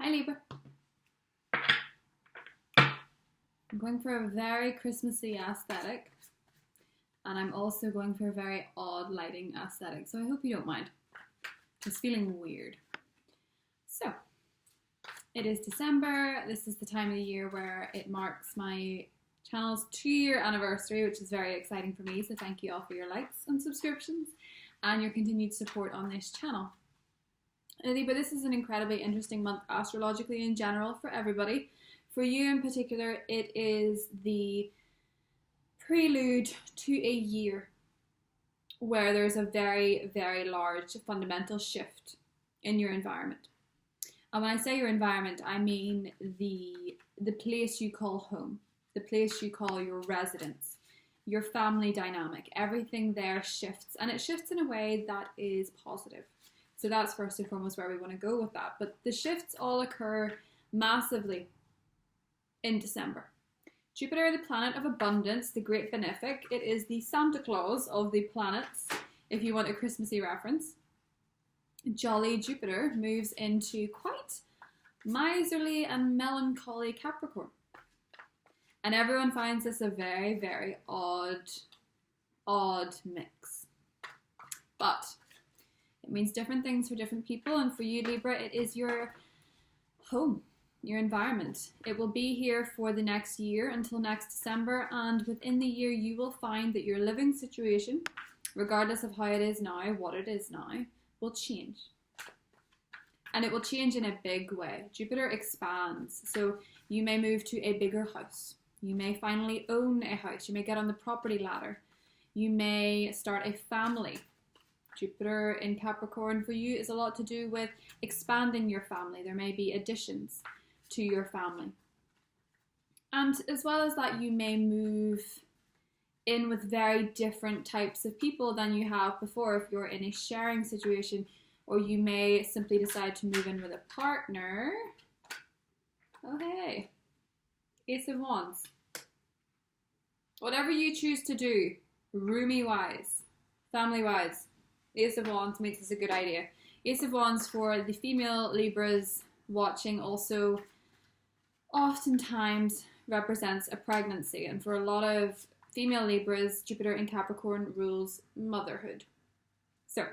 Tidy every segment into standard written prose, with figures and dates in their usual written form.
Hi Libra. I'm going for a very Christmassy aesthetic, and I'm also going for a very odd lighting aesthetic, so I hope you don't mind. It's feeling weird. So, it is December. This is the time of the year where it marks my channel's 2-year anniversary, which is very exciting for me, so thank you all for your likes and subscriptions and your continued support on this channel. But this is an incredibly interesting month astrologically in general for everybody. For you in particular, it is the prelude to a year where there's a very, very large fundamental shift in your environment. And when I say your environment, I mean the place you call home, the place you call your residence, your family dynamic. Everything there shifts, and it shifts in a way that is positive. So that's first and foremost where we want to go with that. But the shifts all occur massively in December. Jupiter, the planet of abundance, the great benefic, it is the Santa Claus of the planets, if you want a Christmassy reference. Jolly Jupiter moves into quite miserly and melancholy Capricorn. And everyone finds this a very, very odd mix. But it means different things for different people, and for you, Libra, it is your home, your environment. It will be here for the next year until next December, and within the year you will find that your living situation, regardless of how it is now, what it is now, will change. And it will change in a big way. Jupiter expands, so you may move to a bigger house. You may finally own a house. You may get on the property ladder. You may start a family. Jupiter in Capricorn for you is a lot to do with expanding your family. There may be additions to your family. And as well as that, you may move in with very different types of people than you have before if you're in a sharing situation, or you may simply decide to move in with a partner. Oh hey, Ace of Wands. Whatever you choose to do, roomie-wise, family-wise, Ace of Wands makes this a good idea. Ace of Wands for the female Libras watching also oftentimes represents a pregnancy. And for a lot of female Libras, Jupiter in Capricorn rules motherhood. So,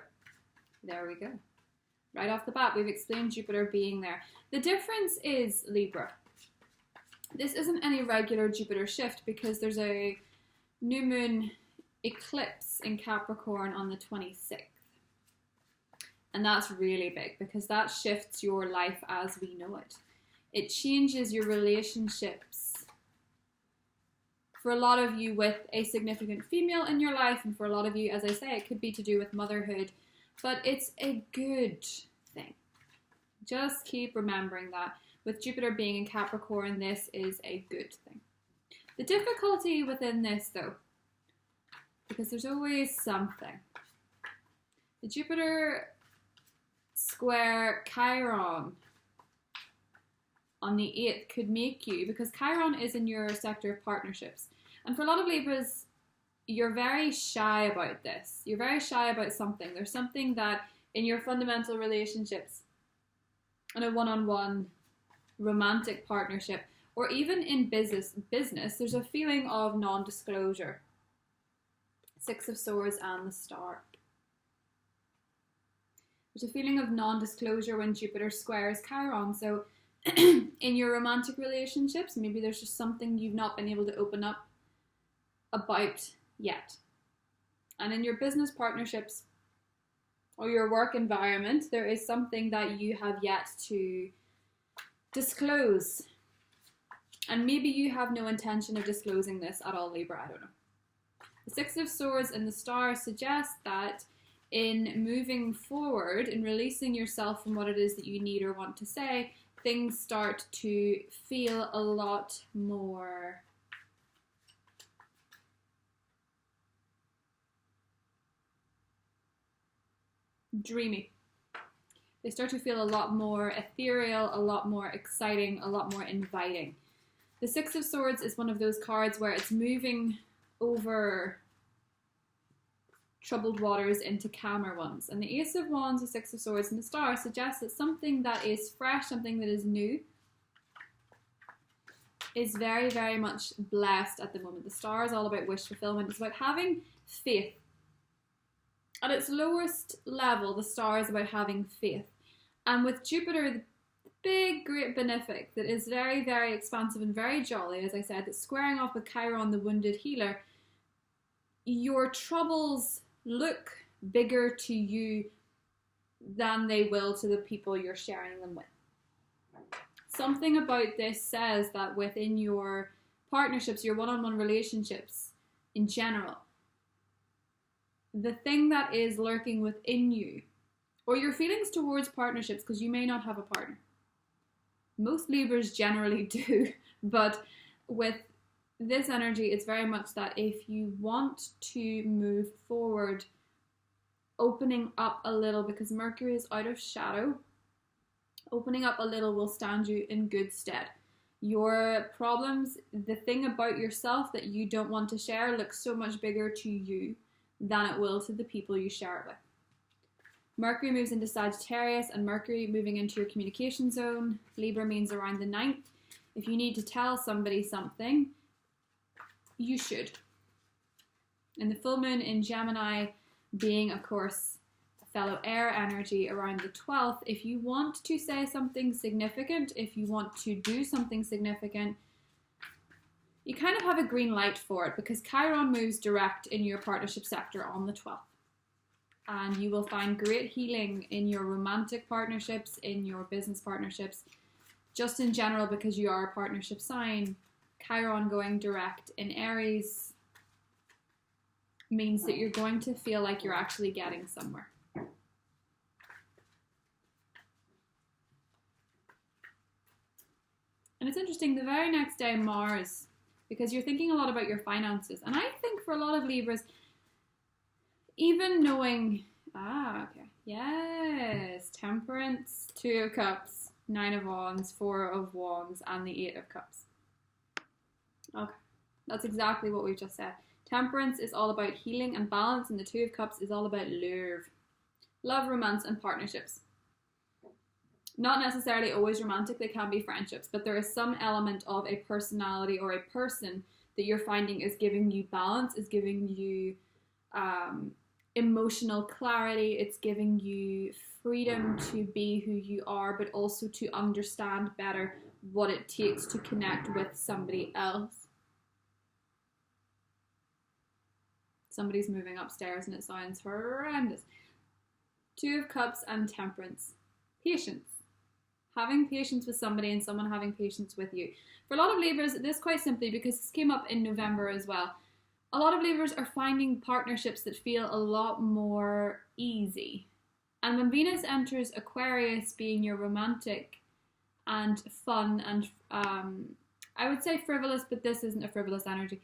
there we go. Right off the bat, we've explained Jupiter being there. The difference is Libra. This isn't any regular Jupiter shift because there's a new moon eclipse in Capricorn on the 26th. And that's really big because that shifts your life as we know it. It changes your relationships. For a lot of you with a significant female in your life, and for a lot of you, as I say, it could be to do with motherhood, but it's a good thing. Just keep remembering that. With Jupiter being in Capricorn, this is a good thing. The difficulty within this, though, because there's always something. The Jupiter square Chiron on the 8th could make you, because Chiron is in your sector of partnerships. And for a lot of Libras, you're very shy about this. You're very shy about something. There's something that in your fundamental relationships, in a one-on-one romantic partnership, or even in business, there's a feeling of non-disclosure. Six of Swords and the Star. There's a feeling of non-disclosure when Jupiter squares Chiron. So in your romantic relationships, maybe there's just something you've not been able to open up about yet. And in your business partnerships or your work environment, there is something that you have yet to disclose. And maybe you have no intention of disclosing this at all, Libra, I don't know. The Six of Swords and the Star suggest that in moving forward, in releasing yourself from what it is that you need or want to say, things start to feel a lot more dreamy. They start to feel a lot more ethereal, a lot more exciting, a lot more inviting. The Six of Swords is one of those cards where it's moving over troubled waters into calmer ones. And the Ace of Wands, the Six of Swords, and the Star suggests that something that is fresh, something that is new, is very, very much blessed at the moment. The Star is all about wish fulfillment. It's about having faith. At its lowest level, the Star is about having faith. And with Jupiter, the big, great benefic that is very, very expansive and very jolly, as I said, that's squaring off with Chiron, the wounded healer, your troubles look bigger to you than they will to the people you're sharing them with. Something about this says that within your partnerships, your one-on-one relationships in general, the thing that is lurking within you, or your feelings towards partnerships, because you may not have a partner. Most Libras generally do, but with this energy, it's very much that if you want to move forward, opening up a little, because Mercury is out of shadow, opening up a little will stand you in good stead. Your problems, the thing about yourself that you don't want to share, looks so much bigger to you than it will to the people you share it with. Mercury moves into Sagittarius, and Mercury moving into your communication zone. Libra means around the 9th. If you need to tell somebody something, you should. And the full moon in Gemini being, of course, a fellow air energy around the 12th, if you want to say something significant, if you want to do something significant, you kind of have a green light for it, because Chiron moves direct in your partnership sector on the 12th. And you will find great healing in your romantic partnerships, in your business partnerships, just in general, because you are a partnership sign. Chiron going direct in Aries means that you're going to feel like you're actually getting somewhere. And it's interesting, the very next day, Mars, because you're thinking a lot about your finances. And I think for a lot of Libras, even knowing, yes, Temperance, 2 of Cups, 9 of Wands, 4 of Wands, and the 8 of Cups. Okay, that's exactly what we've just said. Temperance is all about healing and balance, and the 2 of Cups is all about love, romance, and partnerships. Not necessarily always romantic, they can be friendships, but there is some element of a personality or a person that you're finding is giving you balance, is giving you emotional clarity, it's giving you freedom to be who you are, but also to understand better what it takes to connect with somebody else. Somebody's moving upstairs and it sounds horrendous. 2 of Cups and Temperance. Patience. Having patience with somebody and someone having patience with you. For a lot of Libras, this quite simply, because this came up in November as well, a lot of Libras are finding partnerships that feel a lot more easy. And when Venus enters Aquarius, being your romantic and fun and I would say frivolous, but this isn't a frivolous energy.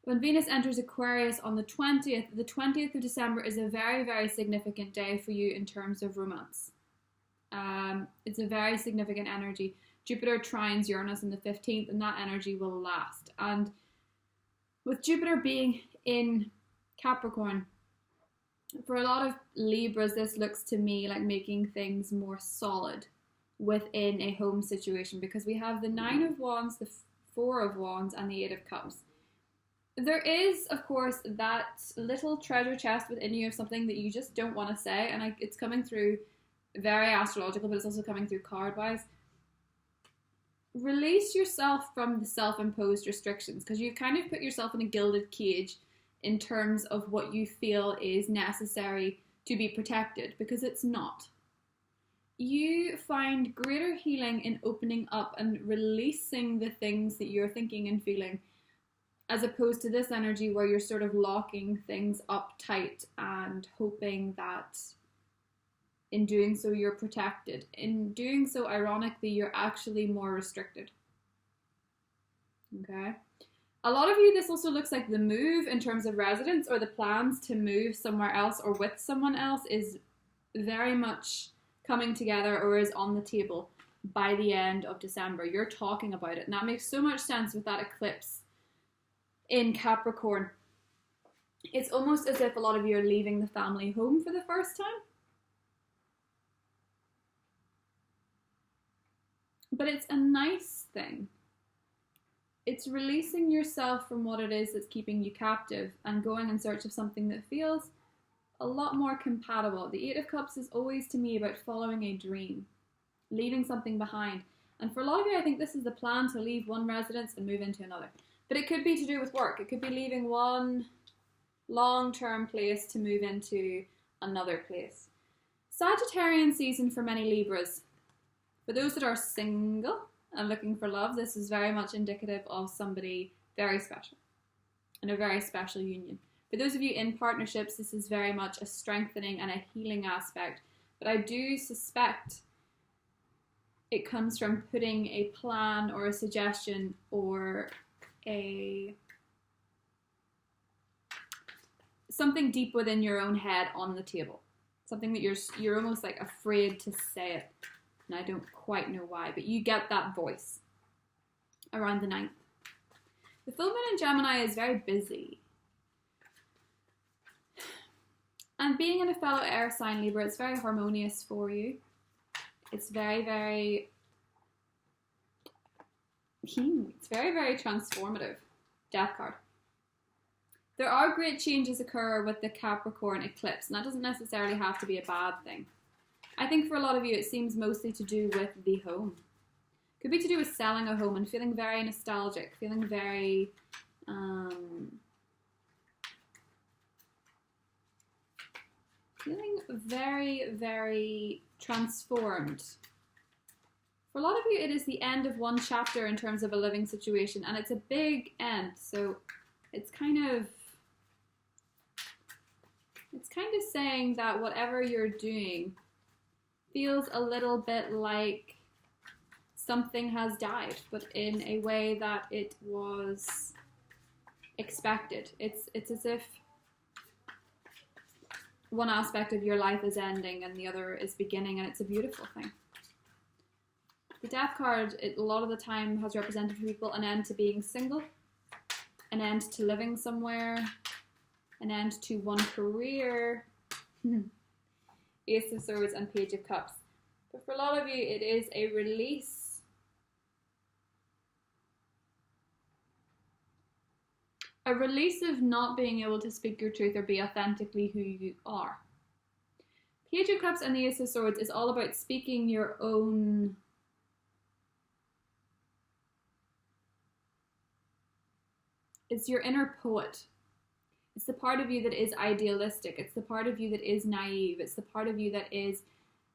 When Venus enters Aquarius on the 20th of December is a very, very significant day for you in terms of romance. It's a very significant energy. Jupiter trines Uranus on the 15th, and that energy will last. And with Jupiter being in Capricorn, for a lot of Libras, this looks to me like making things more solid within a home situation, because we have the 9 of Wands, the 4 of Wands, and the 8 of Cups. There is, of course, that little treasure chest within you of something that you just don't want to say, and it's coming through very astrological, but it's also coming through card-wise. Release yourself from the self-imposed restrictions, because you've kind of put yourself in a gilded cage in terms of what you feel is necessary to be protected, because it's not. You find greater healing in opening up and releasing the things that you're thinking and feeling, as opposed to this energy where you're sort of locking things up tight and hoping that in doing so you're protected. In doing so, ironically, you're actually more restricted. Okay? A lot of you, this also looks like the move in terms of residence, or the plans to move somewhere else or with someone else is very much coming together or is on the table by the end of December. You're talking about it, and that makes so much sense with that eclipse in Capricorn. It's almost as if a lot of you are leaving the family home for the first time. But it's a nice thing. It's releasing yourself from what it is that's keeping you captive and going in search of something that feels a lot more compatible. The Eight of Cups is always to me about following a dream, leaving something behind. And for a lot of you, I think this is the plan, to leave one residence and move into another. But it could be to do with work. It could be leaving one long-term place to move into another place. Sagittarian season for many Libras. For those that are single and looking for love, this is very much indicative of somebody very special and a very special union. For those of you in partnerships, this is very much a strengthening and a healing aspect. But I do suspect it comes from putting a plan or a suggestion or something deep within your own head on the table. Something that you're almost like afraid to say it. And I don't quite know why, but you get that voice around the 9th. The full moon in Gemini is very busy. And being in a fellow air sign, Libra, it's very harmonious for you. It's very, very transformative. Death card. There are great changes occur with the Capricorn eclipse, and that doesn't necessarily have to be a bad thing. I think for a lot of you, it seems mostly to do with the home. Could be to do with selling a home and feeling very nostalgic, feeling very very transformed. For a lot of you, it is the end of one chapter in terms of a living situation, and it's a big end. So it's kind of saying that whatever you're doing feels a little bit like something has died, but in a way that it was expected. It's as if one aspect of your life is ending and the other is beginning, and it's a beautiful thing. The Death card, a lot of the time, has represented for people an end to being single, an end to living somewhere, an end to one career, Ace of Swords and Page of Cups. But for a lot of you, it is a release. A release of not being able to speak your truth or be authentically who you are. Page of Cups and the Ace of Swords is all about speaking your own it's your inner poet. It's the part of you that is idealistic. It's the part of you that is naive. It's the part of you that is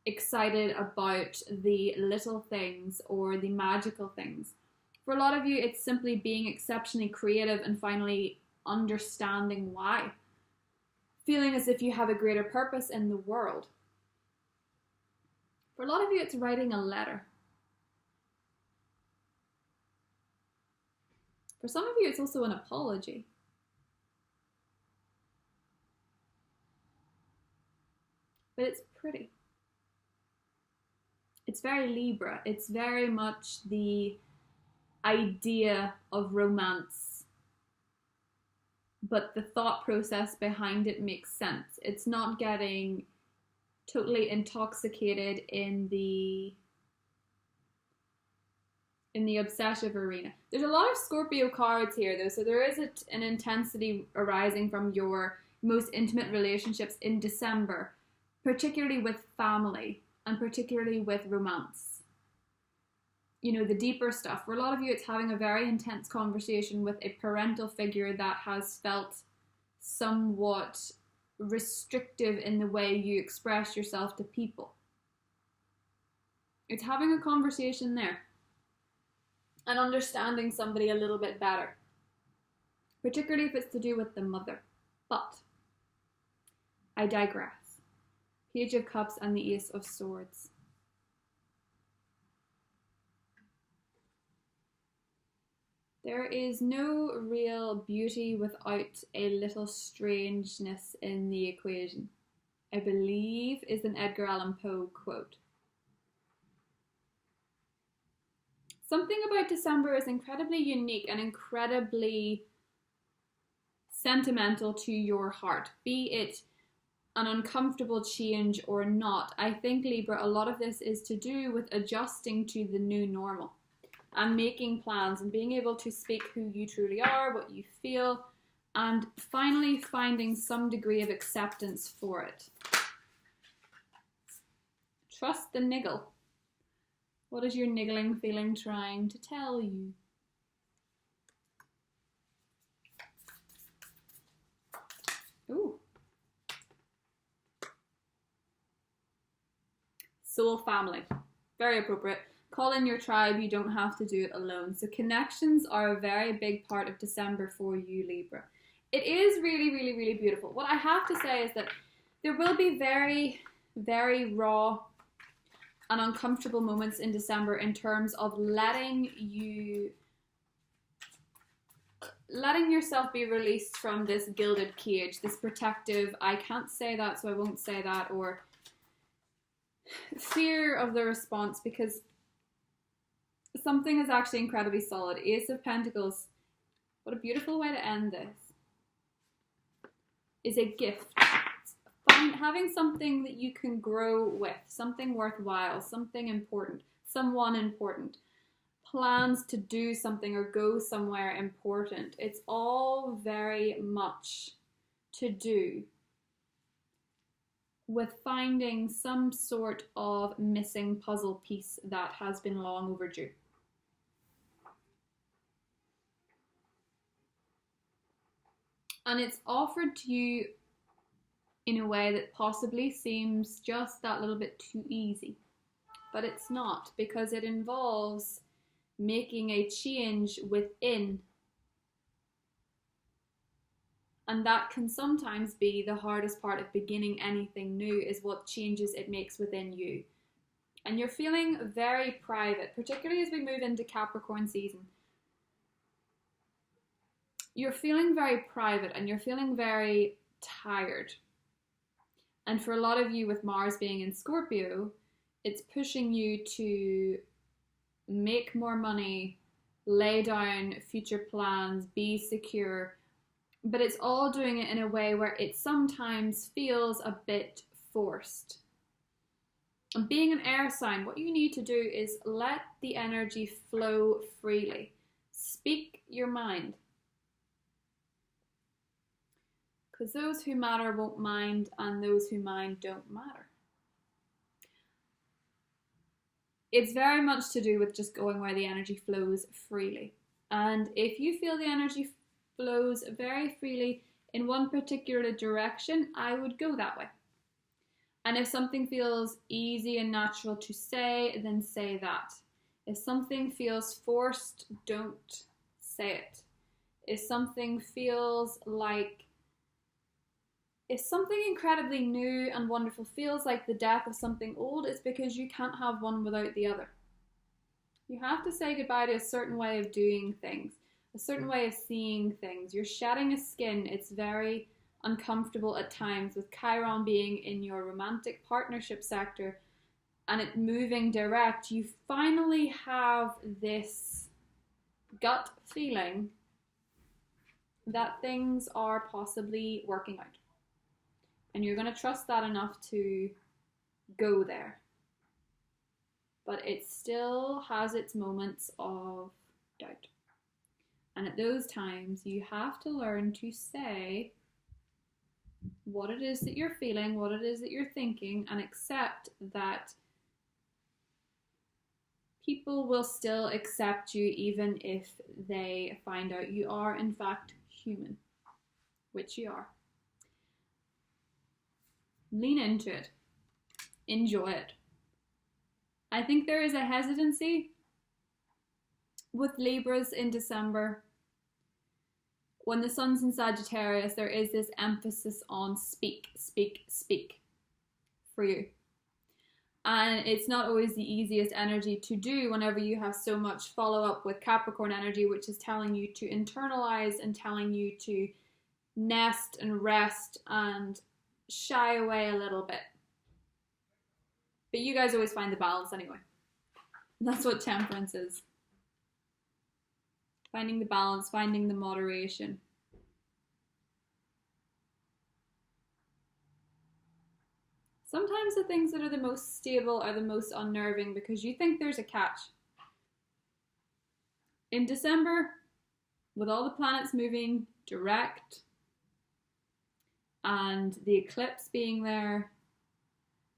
excited about the little things or the magical things. For a lot of you, it's simply being exceptionally creative and finally understanding why. Feeling as if you have a greater purpose in the world. For a lot of you, it's writing a letter. For some of you, it's also an apology. But it's pretty. It's very Libra. It's very much the idea of romance. But the thought process behind it makes sense. It's not getting totally intoxicated in the obsessive arena. There's a lot of Scorpio cards here though, so there is an intensity arising from your most intimate relationships in December, particularly with family and particularly with romance. You know, the deeper stuff. For a lot of you, it's having a very intense conversation with a parental figure that has felt somewhat restrictive in the way you express yourself to people. It's having a conversation there and understanding somebody a little bit better, particularly if it's to do with the mother. But I digress. Page of Cups and the Ace of Swords. There is no real beauty without a little strangeness in the equation, I believe is an Edgar Allan Poe quote. Something about December is incredibly unique and incredibly sentimental to your heart, be it an uncomfortable change or not. I think, Libra, a lot of this is to do with adjusting to the new normal and making plans and being able to speak who you truly are, what you feel, and finally finding some degree of acceptance for it. Trust the niggle. What is your niggling feeling trying to tell you? Ooh. Soul family. Very appropriate. Call in your tribe. You don't have to do it alone. So connections are a very big part of December for you, Libra. It is really, really, really beautiful. What I have to say is that there will be very, very raw and uncomfortable moments in December in terms of letting yourself be released from this gilded cage, this protective, I can't say that, so I won't say that, or fear of the response, because something is actually incredibly solid. Ace of Pentacles, what a beautiful way to end this, is a gift. Having something that you can grow with, something worthwhile, something important, someone important, plans to do something or go somewhere important. It's all very much to do with finding some sort of missing puzzle piece that has been long overdue. And it's offered to you in a way that possibly seems just that little bit too easy. But it's not, because it involves making a change within. And that can sometimes be the hardest part of beginning anything new, is what changes it makes within you. And you're feeling very private, particularly as we move into Capricorn season. You're feeling very private and you're feeling very tired. And for a lot of you with Mars being in Scorpio, it's pushing you to make more money, lay down future plans, be secure, but it's all doing it in a way where it sometimes feels a bit forced. And being an air sign, what you need to do is let the energy flow freely. Speak your mind. Because those who matter won't mind, and those who mind don't matter. It's very much to do with just going where the energy flows freely. And if you feel the energy flows very freely in one particular direction, I would go that way. And if something feels easy and natural to say, then say that. If something feels forced, don't say it. If something feels like, if something incredibly new and wonderful feels like the death of something old, it's because you can't have one without the other. You have to say goodbye to a certain way of doing things, a certain way of seeing things. You're shedding a skin. It's very uncomfortable at times, with Chiron being in your romantic partnership sector and it moving direct. You finally have this gut feeling that things are possibly working out. And you're going to trust that enough to go there. But it still has its moments of doubt. And at those times, you have to learn to say what it is that you're feeling, what it is that you're thinking, and accept that people will still accept you even if they find out you are, in fact, human, which you are. Lean into it. Enjoy it. I think there is a hesitancy with Libras in December. When the sun's in Sagittarius, there is this emphasis on speak, speak, speak for you. And it's not always the easiest energy to do whenever you have so much follow-up with Capricorn energy, which is telling you to internalize and telling you to nest and rest and shy away a little bit. But you guys always find the balance anyway. That's what temperance is. Finding the balance, finding the moderation. Sometimes the things that are the most stable are the most unnerving because you think there's a catch. In December, with all the planets moving direct and the eclipse being there,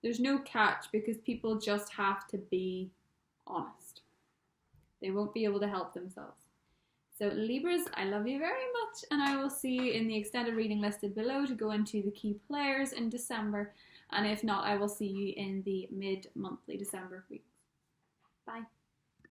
there's no catch because people just have to be honest. They won't be able to help themselves. So Libras, I love you very much, and I will see you in the extended reading listed below to go into the key players in December. And if not, I will see you in the mid-monthly December weeks. Bye.